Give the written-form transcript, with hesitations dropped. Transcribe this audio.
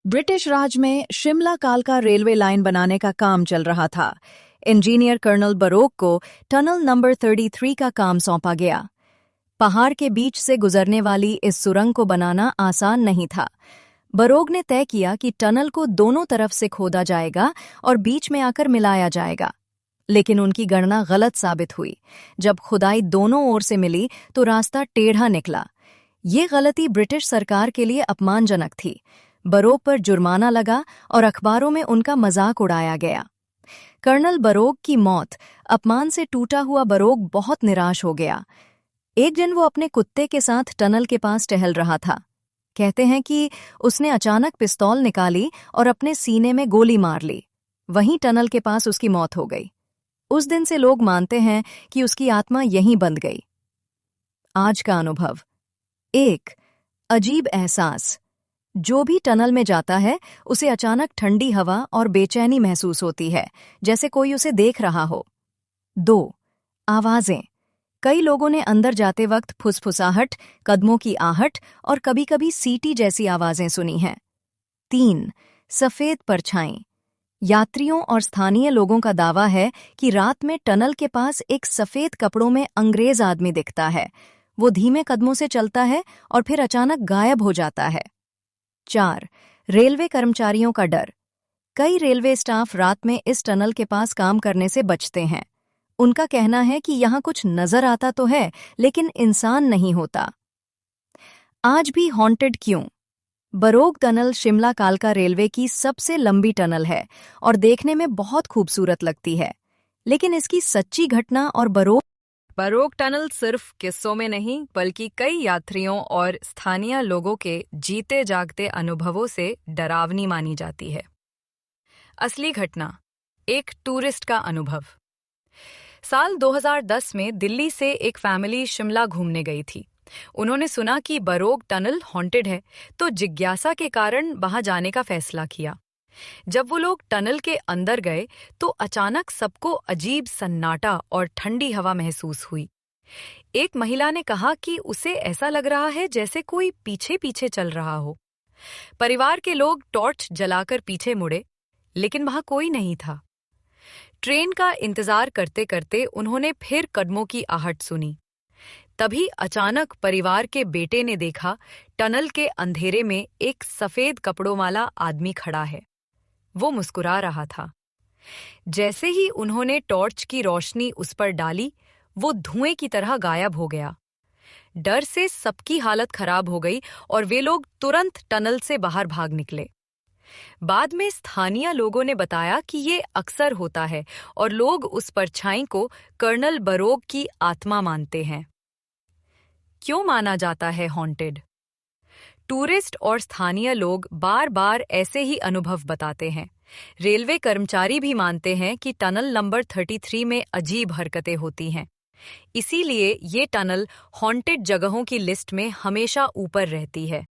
British राज में शिमला कालका railway line बनाने का काम चल रहा था। इंजीनियर कर्नल बरोक को टनल नंबर 33 का काम सौंपा गया। पहाड़ के बीच से गुजरने वाली इस सुरंग को बनाना आसान नहीं था। बरोक ने तय किया कि टनल को दोनों तरफ से खोदा जाएगा और बीच में आकर मिलाया जाएगा। लेकिन उनकी गणना गलत साबित हुई। जब खुदाई दोनों ओर से मिली तो रास्ता टेढ़ा निकला। ये गलती ब्रिटिश सरकार के लिए अपमानजनक थी। बरोक पर जुर्माना लगा और अखबारों में उनका मजाक उड़ाया गया। कर्नल बरोक की मौत। अपमान से टूटा हुआ बरोक बहुत निराश हो गया। एक दिन वो अपने कुत्ते के साथ टनल के पास टहल रहा था। कहते हैं कि उसने अचानक पिस्तौल निकाली और अपने सीने में गोली मार ली। वहीं टनल के पास उसकी मौत हो गई। उस दिन से लोग मानते हैं कि उसकी आत्मा यहीं बंध गई। आज का अनुभव। 1. अजीब एहसास। जो भी टनल में जाता है उसे अचानक ठंडी हवा और बेचैनी महसूस होती है, जैसे कोई उसे देख रहा हो। 2. आवाजें। कई लोगों ने अंदर जाते वक्त फुसफुसाहट, कदमों की आहट और कभी-कभी सीटी जैसी आवाजें सुनी हैं। 3. सफेद परछाई। यात्रियों और स्थानीय लोगों का दावा है कि रात में टनल के पास एक सफेद कपड़ों में अंग्रेज आदमी दिखता है। वो धीमे कदमों से चलता है और फिर अचानक गायब हो जाता है। 4. रेलवे कर्मचारियों का डर। कई रेलवे स्टाफ रात में इस टनल के पास काम करने से बचते हैं। उनका कहना है कि यहाँ कुछ नजर आता तो है, लेकिन इंसान नहीं होता। आज भी हॉन्टेड क्यों? बरोक टनल शिमला कालका रेलवे की सबसे लंबी टनल है और देखने में बहुत खूबसूरत लगती है। लेकिन इसकी सच्ची घटना और बरोक टनल सिर्फ किस्सों में नहीं बल्कि कई यात्रियों और स्थानीय लोगों के जीते जागते अनुभवों से डरावनी मानी जाती है। असली घटना। एक टूरिस्ट का अनुभव। साल 2010 में दिल्ली से एक फैमिली शिमला घूमने गई थी। उन्होंने सुना कि बरोक टनल हॉन्टेड है, तो जिज्ञासा के कारण वहां जाने का फैसला किया। जब वो लोग टनल के अंदर गए तो अचानक सबको अजीब सन्नाटा और ठंडी हवा महसूस हुई। एक महिला ने कहा कि उसे ऐसा लग रहा है जैसे कोई पीछे पीछे चल रहा हो। परिवार के लोग टॉर्च जलाकर पीछे मुड़े, लेकिन वहां कोई नहीं था। ट्रेन का इंतजार करते करते उन्होंने फिर कदमों की आहट सुनी। तभी अचानक परिवार के बेटे ने देखा, टनल के अंधेरे में एक सफेद कपड़ों वाला आदमी खड़ा है। वो मुस्कुरा रहा था। जैसे ही उन्होंने टॉर्च की रोशनी उस पर डाली, वो धुएं की तरह गायब हो गया। डर से सबकी हालत खराब हो गई और वे लोग तुरंत टनल से बाहर भाग निकले। बाद में स्थानीय लोगों ने बताया कि ये अक्सर होता है और लोग उस परछाई को कर्नल बरोक की आत्मा मानते हैं। क्यों माना जाता है हॉन्टेड? टूरिस्ट और स्थानीय लोग बार बार ऐसे ही अनुभव बताते हैं। रेलवे कर्मचारी भी मानते हैं कि टनल नंबर 33 में अजीब हरकतें होती हैं। इसीलिए ये टनल हॉन्टेड जगहों की लिस्ट में हमेशा ऊपर रहती है।